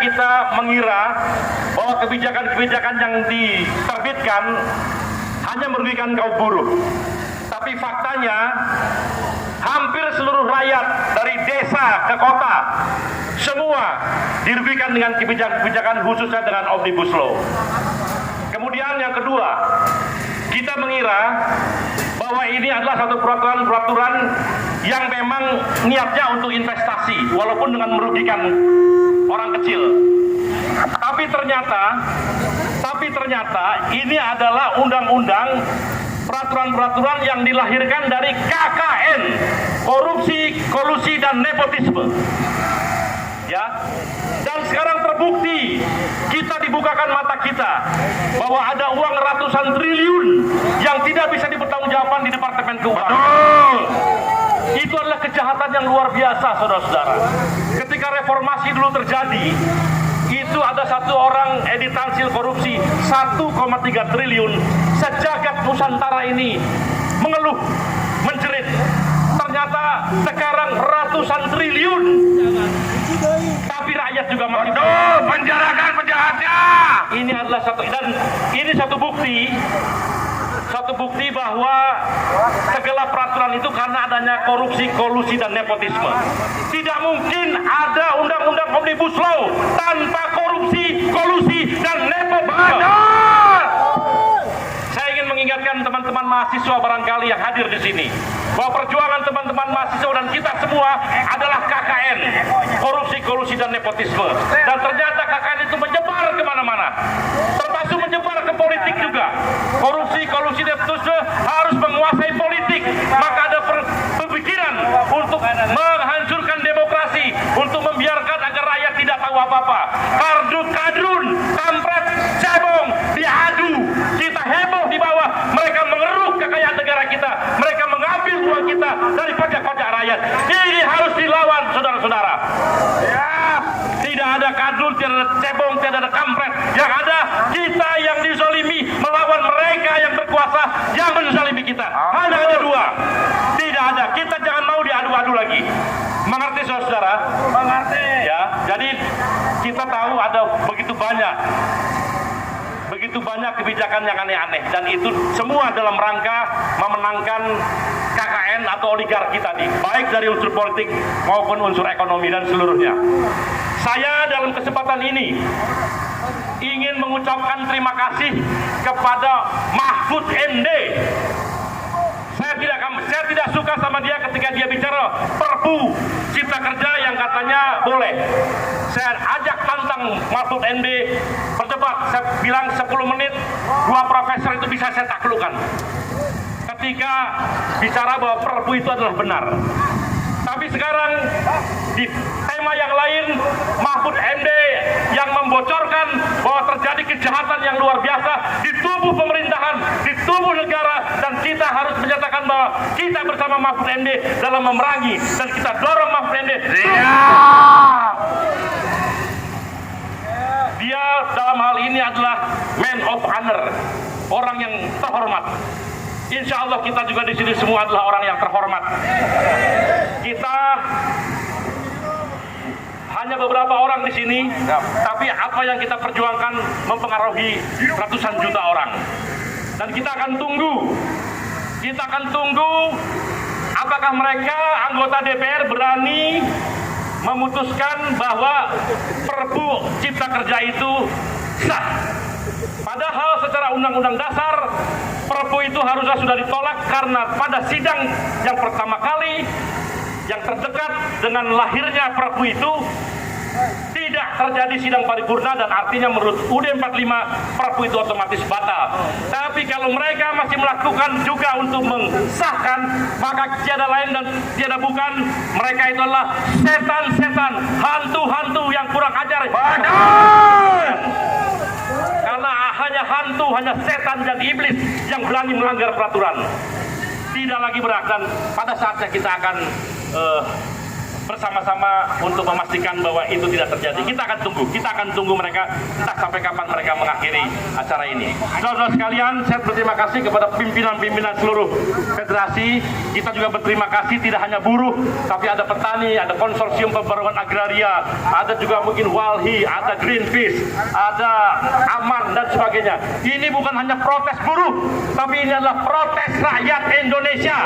kita mengira bahwa kebijakan-kebijakan yang diterbitkan hanya merugikan kaum buruh. Tapi faktanya hampir seluruh rakyat dari desa ke kota semua dirugikan dengan kebijakan-kebijakan khususnya dengan Omnibus Law. Kemudian yang kedua, kita mengira bahwa ini adalah satu peraturan yang memang niatnya untuk investasi walaupun dengan merugikan orang kecil. Tapi ternyata ini adalah undang-undang peraturan-peraturan yang dilahirkan dari KKN, korupsi, kolusi dan nepotisme. Ya. Dan sekarang terbukti, kita dibukakan mata kita bahwa ada uang ratusan triliun yang tidak bisa dipertanggungjawabkan di Departemen Keuangan. Itu adalah kejahatan yang luar biasa, saudara-saudara. Ketika reformasi dulu terjadi, itu ada satu orang editansil korupsi 1,3 triliun. Sejagat Nusantara ini mengeluh, menjerit. Ternyata sekarang ratusan triliun. Tapi rakyat juga masih penjarakan penjahatnya. Ini adalah satu bukti bahwa segala peraturan itu karena adanya korupsi, kolusi dan nepotisme. Tidak mungkin ada undang-undang Omnibus Law tanpa korupsi, kolusi dan nepotisme. Saya ingin mengingatkan teman-teman mahasiswa barangkali yang hadir di sini bahwa perjuangan teman-teman mahasiswa dan kita semua adalah KKN, korupsi, kolusi dan nepotisme. Dan ternyata KKN itu menyebar kemana-mana, termasuk menyebar ke politik juga. Korupsi, kolusi, nepotisme harus menguasai politik. Maka ada pemikiran untuk menghancurkan demokrasi, untuk membiarkan agar rakyat tidak tahu apa-apa. Kadrun, kampret, cebong, diadu. Kita heboh di bawah, mereka mengeruk kekayaan negara kita, mereka mengambil uang kita dari pajak-pajak rakyat. Ini harus dilawan, saudara-saudara. Ya, tidak ada kadrun, tidak ada cebong, tidak ada kampret. Yang ada kita yang dizalimi melawan mereka yang berkuasa yang menzalimi kita. Hanya ada dua. Tidak ada. Kita jangan mau diadu-adu lagi. Mengerti, saudara? Mengerti. Ya. Jadi kita tahu ada begitu banyak kebijakan yang aneh-aneh, dan itu semua dalam rangka memenangkan KKN atau oligarki tadi, baik dari unsur politik maupun unsur ekonomi dan seluruhnya. Saya dalam kesempatan ini ingin mengucapkan terima kasih kepada Mahfud MD. Saya tidak suka sama dia ketika dia bicara Perpu Cipta Kerja yang katanya boleh. Saya ajak tantang Mahfud MD berdebat. Saya bilang 10 menit 2 profesor itu bisa saya taklukkan ketika bicara bahwa Perpu itu adalah benar. Tapi sekarang di tema yang lain, Mahfud MD yang membocorkan bahwa terjadi kejahatan yang luar biasa di tubuh pemerintahan, di tubuh negara, dan kita harus menyatakan bahwa kita bersama Mahfud MD dalam memerangi, dan kita dorong Mahfud MD. Dia dalam hal ini adalah man of honor, orang yang terhormat. Insya Allah kita juga di sini semua adalah orang yang terhormat. Kita hanya beberapa orang di sini, tapi apa yang kita perjuangkan mempengaruhi ratusan juta orang. Dan kita akan tunggu apakah mereka anggota DPR berani memutuskan bahwa Perpu Cipta Kerja itu sah. Padahal secara Undang-Undang Dasar Perpu itu harusnya sudah ditolak karena pada sidang yang pertama kali yang terdekat dengan lahirnya Perpu itu tidak terjadi sidang paripurna, dan artinya menurut UUD 45 Perpu itu otomatis batal. Tapi kalau mereka masih melakukan juga untuk mensahkan, maka tiada lain dan tiada bukan mereka itu adalah setan-setan, hantu-hantu yang kurang ajar. Karena hanya hantu, hanya setan dan iblis yang berani melanggar peraturan. Tidak lagi berat, dan pada saatnya kita akan bersama-sama untuk memastikan bahwa itu tidak terjadi. Kita akan tunggu mereka entah sampai kapan mereka mengakhiri acara ini. Saudara sekalian, saya berterima kasih kepada pimpinan-pimpinan seluruh federasi. Kita juga berterima kasih tidak hanya buruh, tapi ada petani, ada konsorsium pembaruan agraria, ada juga mungkin Walhi, ada Greenpeace, ada Aman dan sebagainya. Ini bukan hanya protes buruh, tapi ini adalah protes rakyat Indonesia.